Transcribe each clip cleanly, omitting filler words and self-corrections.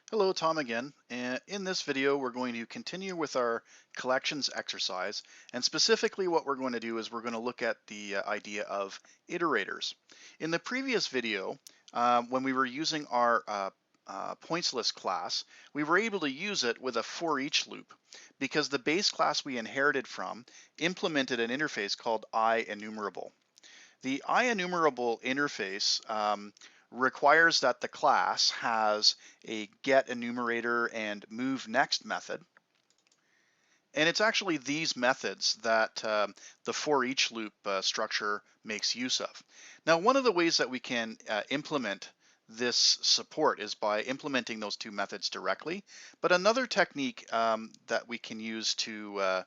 Hello, Tom again. And in this video, we're going to continue with our collections exercise. And specifically what we're going to do is we're going to look at the idea of iterators. In the previous video, when we were using our points list class, we were able to use it with a for each loop because the base class we inherited from implemented an interface called Ienumerable. The Ienumerable interface requires that the class has a get enumerator and move next method. And it's actually these methods that the for each loop structure makes use of. Now, one of the ways that we can implement this support is by implementing those two methods directly. But another technique that we can use to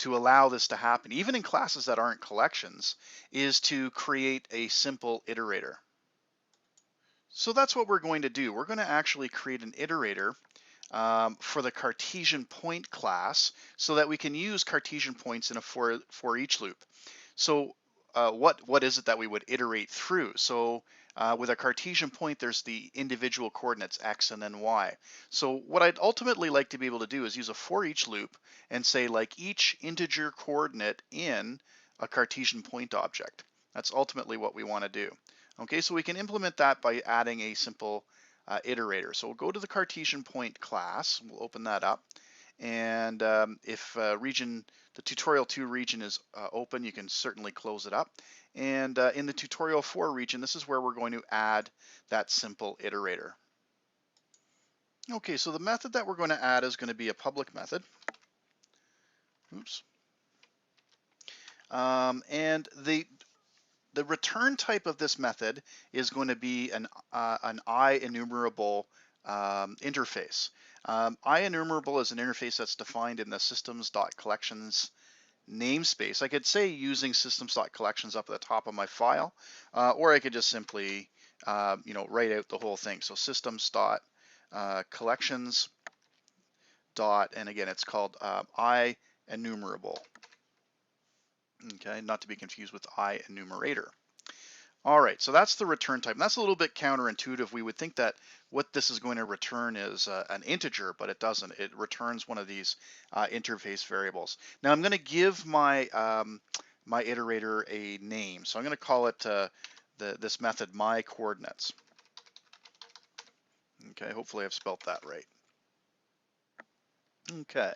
allow this to happen, even in classes that aren't collections, is to create a simple iterator. So that's what we're going to do. We're going to actually create an iterator for the Cartesian point class so that we can use Cartesian points in a for each loop. So what is it that we would iterate through? So with a Cartesian point, there's the individual coordinates x and then y. So what I'd ultimately like to be able to do is use a for each loop and say like each integer coordinate in a Cartesian point object. That's ultimately what we want to do. Okay, so we can implement that by adding a simple iterator. So we'll go to the Cartesian point class. We'll open that up. And if the tutorial 2 region is open, you can certainly close it up. And in the tutorial 4 region, this is where we're going to add that simple iterator. Okay, so the method that we're going to add is going to be a public method. Oops. And the return type of this method is going to be an Ienumerable interface. Ienumerable is an interface that's defined in the systems.collections namespace. I could say using systems.collections up at the top of my file, or I could just simply write out the whole thing. So systems.collections and again it's called Ienumerable. Okay, not to be confused with Ienumerator. All right, so that's the return type. And that's a little bit counterintuitive. We would think that what this is going to return is an integer, but it doesn't. It returns one of these interface variables. Now I'm going to give my my iterator a name. So I'm going to call it this method my coordinates. Okay, hopefully I've spelt that right. Okay.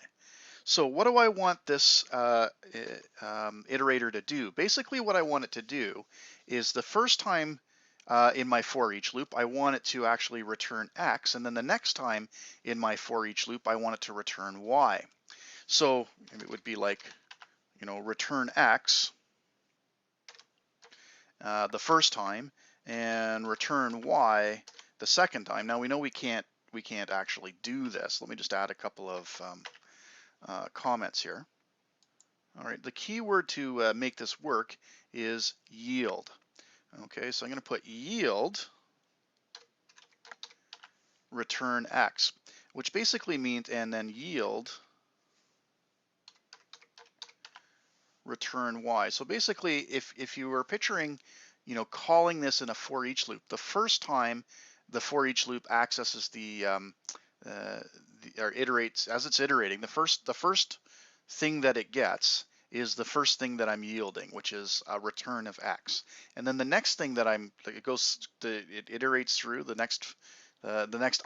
So what do I want this iterator to do? Basically what I want it to do is the first time in my for each loop, I want it to actually return x, and then the next time in my for each loop, I want it to return y. So it would be like, return x the first time and return y the second time. Now we know we can't actually do this. Let me just add a couple of comments here. All right, the keyword to make this work is yield. Okay, so I'm going to put yield return x, which basically means, and then yield return y. So basically, if you were picturing, calling this in a for each loop, the first time the for each loop accesses or iterates as it's iterating, the first thing that it gets is the first thing that I'm yielding, which is a return of x. And then the next thing that it iterates through the next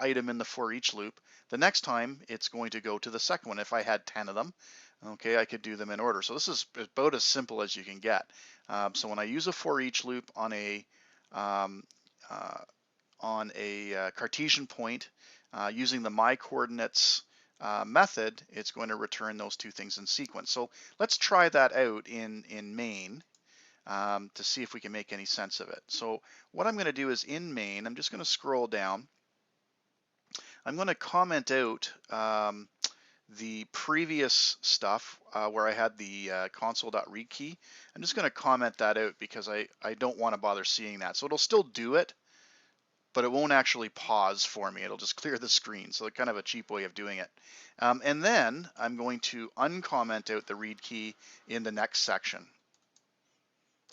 item in the for each loop. The next time it's going to go to the second one. If I had 10 of them, okay, I could do them in order. So this is about as simple as you can get. So when I use a for each loop on a Cartesian point using the my coordinates method, it's going to return those two things in sequence. So let's try that out in main to see if we can make any sense of it. So what I'm going to do is in main, I'm just going to scroll down. I'm going to comment out the previous stuff where I had the console.read key. I'm just going to comment that out because I don't want to bother seeing that. So it'll still do it, but it won't actually pause for me. It'll just clear the screen. So it's kind of a cheap way of doing it. And then I'm going to uncomment out the read key in the next section.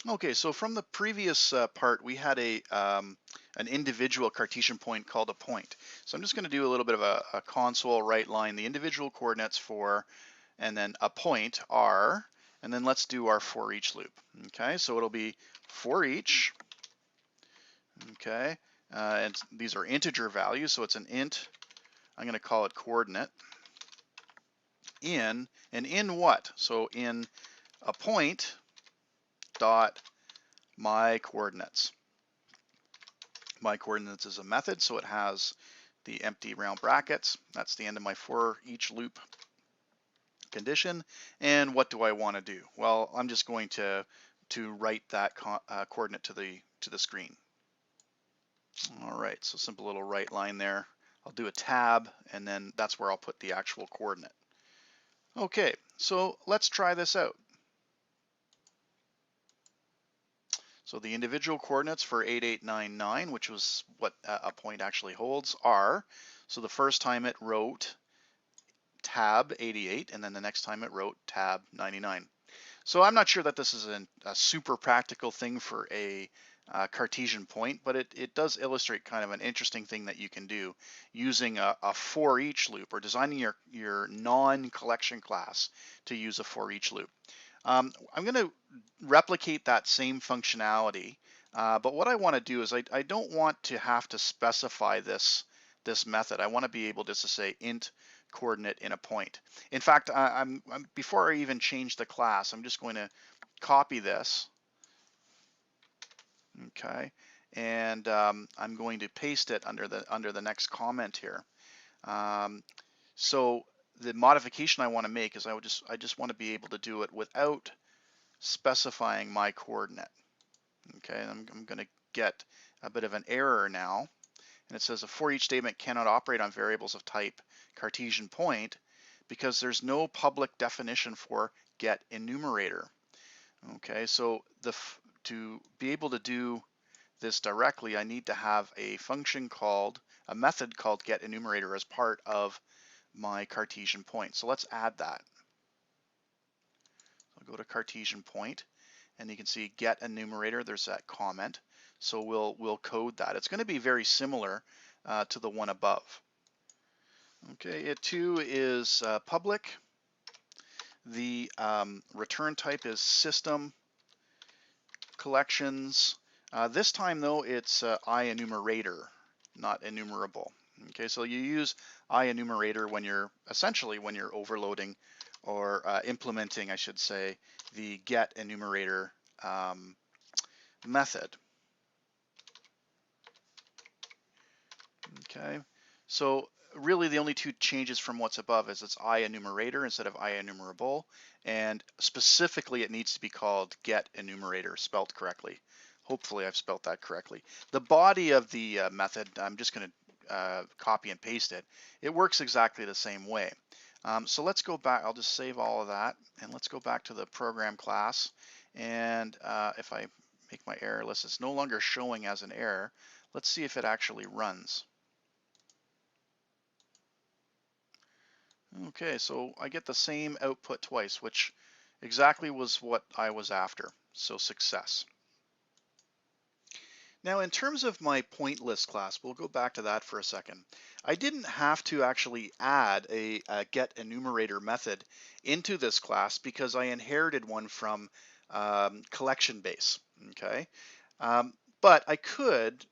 Okay, so from the previous part, we had an an individual Cartesian point called a point. So I'm just going to do a little bit of a console right line, the individual coordinates for, and then a point r, and then let's do our for each loop. Okay, so it'll be for each. Okay, and these are integer values, so it's an int. I'm going to call it coordinate in, and in what? So in a point dot my coordinates. My coordinates is a method, so it has the empty round brackets. That's the end of my for each loop condition. And what do I want to do? Well, I'm just going to write that coordinate to the screen. All right, so simple little right line there. I'll do a tab, and then that's where I'll put the actual coordinate. Okay, so let's try this out. So the individual coordinates for 8899, which was what a point actually holds, are, so the first time it wrote tab 88, and then the next time it wrote tab 99. So I'm not sure that this is a super practical thing for a Cartesian point, but it does illustrate kind of an interesting thing that you can do using a for each loop, or designing your non-collection class to use a for each loop. I'm going to replicate that same functionality, but what I want to do is I don't want to have to specify this method. I want to be able just to say int coordinate in a point. In fact, before I even change the class, I'm just going to copy this, okay, and I'm going to paste it under the next comment here. So the modification I want to make is I just want to be able to do it without specifying my coordinate. Okay, I'm going to get a bit of an error now, and it says a for each statement cannot operate on variables of type Cartesian point because there's no public definition for get enumerator. Okay, so to be able to do this directly, I need to have a method called get enumerator as part of my Cartesian point. So let's add that. I'll go to Cartesian point, and you can see get enumerator. There's that comment. So we'll code that. It's going to be very similar to the one above. Okay, it too is public. The return type is system collections. This time though, it's Ienumerator, not enumerable. Okay, so you use Ienumerator when you're overloading or implementing, I should say, the get enumerator method. Okay, so really the only two changes from what's above is it's Ienumerator instead of Ienumerable, and specifically it needs to be called get enumerator, spelled correctly. Hopefully I've spelled that correctly. The body of the method, I'm just going to copy and paste it. It works exactly the same way. So let's go back. I'll just save all of that, and let's go back to the program class. And if I make my error list, it's no longer showing as an error. Let's see if it actually runs. Okay, so I get the same output twice, which exactly was what I was after. So success. Now in terms of my point list class, we'll go back to that for a second. I didn't have to actually add a get enumerator method into this class because I inherited one from collection base. Okay, but I could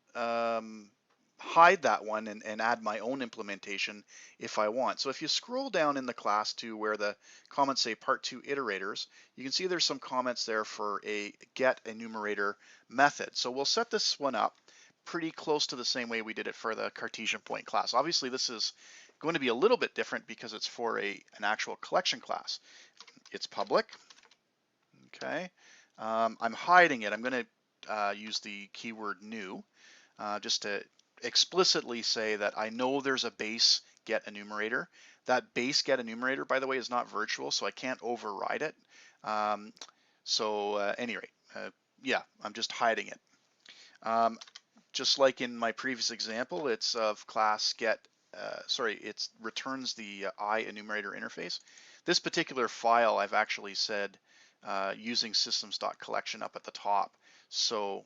hide that one and add my own implementation if I want. So if you scroll down in the class to where the comments say part 2 iterators, you can see there's some comments there for a get enumerator method. So we'll set this one up pretty close to the same way we did it for the Cartesian point class. Obviously this is going to be a little bit different because it's for an actual collection class. It's public. Okay, I'm hiding it. I'm going to use the keyword new just to explicitly say that I know there's a base get enumerator. That base get enumerator, by the way, is not virtual, so I can't override it. Anyway, yeah, I'm just hiding it. Just like in my previous example, it's of class get, it returns the Ienumerator interface. This particular file I've actually said using systems.collection up at the top. So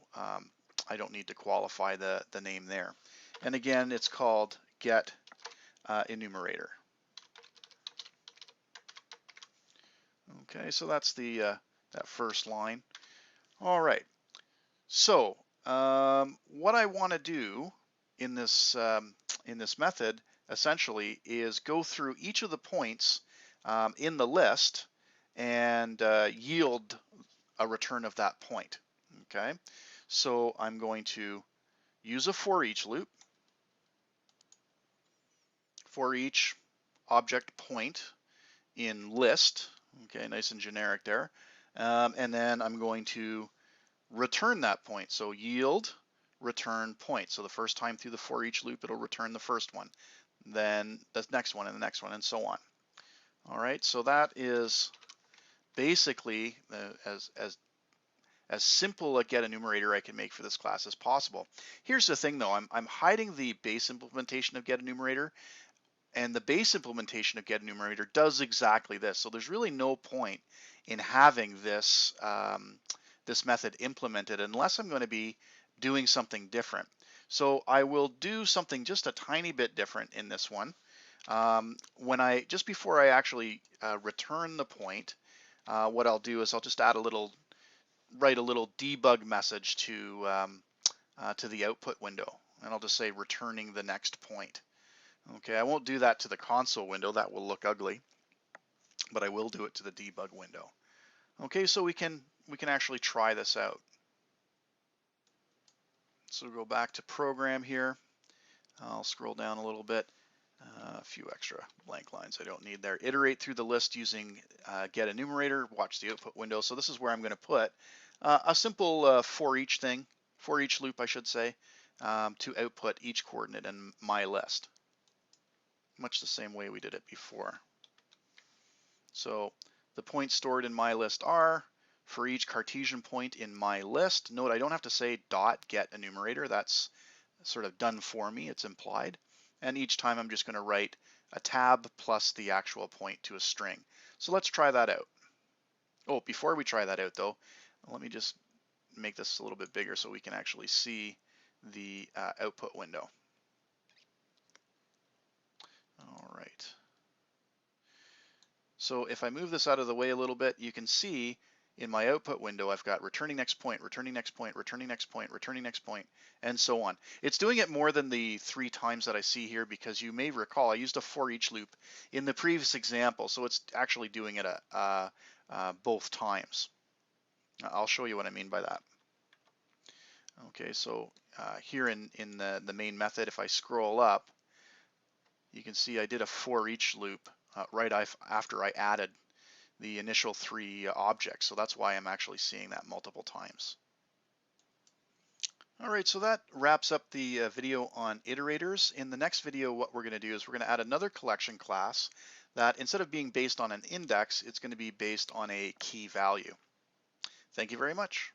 I don't need to qualify the name there. And again, it's called get enumerator. Okay, so that's the that first line. All right. So what I want to do in this method essentially is go through each of the points in the list and yield a return of that point. Okay, so I'm going to use a for each loop for each object point in list. Okay, nice and generic there. And then I'm going to return that point. So yield return point. So the first time through the for each loop, it'll return the first one, then the next one and the next one and so on. All right, so that is basically as simple a get enumerator I can make for this class as possible. Here's the thing though, I'm hiding the base implementation of get enumerator, and the base implementation of get enumerator does exactly this. So there's really no point in having this this method implemented unless I'm going to be doing something different. So I will do something just a tiny bit different in this one. Just before I actually return the point, what I'll do is I'll just write a little debug message to the output window, and I'll just say returning the next point. Okay, I won't do that to the console window, that will look ugly, but I will do it to the debug window. Okay, so we can actually try this out. So we'll go back to program here. I'll scroll down a little bit. A few extra blank lines I don't need there. Iterate through the list using get enumerator. Watch the output window. So this is where I'm going to put a simple for each loop, I should say, to output each coordinate in my list. Much the same way we did it before. So the points stored in my list are for each Cartesian point in my list. Note I don't have to say dot get enumerator. That's sort of done for me. It's implied. And each time I'm just going to write a tab plus the actual point to a string. So let's try that out. Oh, before we try that out though, let me just make this a little bit bigger so we can actually see the output window. All right. So if I move this out of the way a little bit, you can see in my output window, I've got returning next point, returning next point, returning next point, returning next point, and so on. It's doing it more than the 3 times that I see here because you may recall I used a for each loop in the previous example, so it's actually doing it both times. I'll show you what I mean by that. Okay, so here in the main method, if I scroll up, you can see I did a for each loop right after I added the initial 3 objects. So that's why I'm actually seeing that multiple times. All right, so that wraps up the video on iterators. In the next video, what we're going to do is we're going to add another collection class that instead of being based on an index, it's going to be based on a key value. Thank you very much.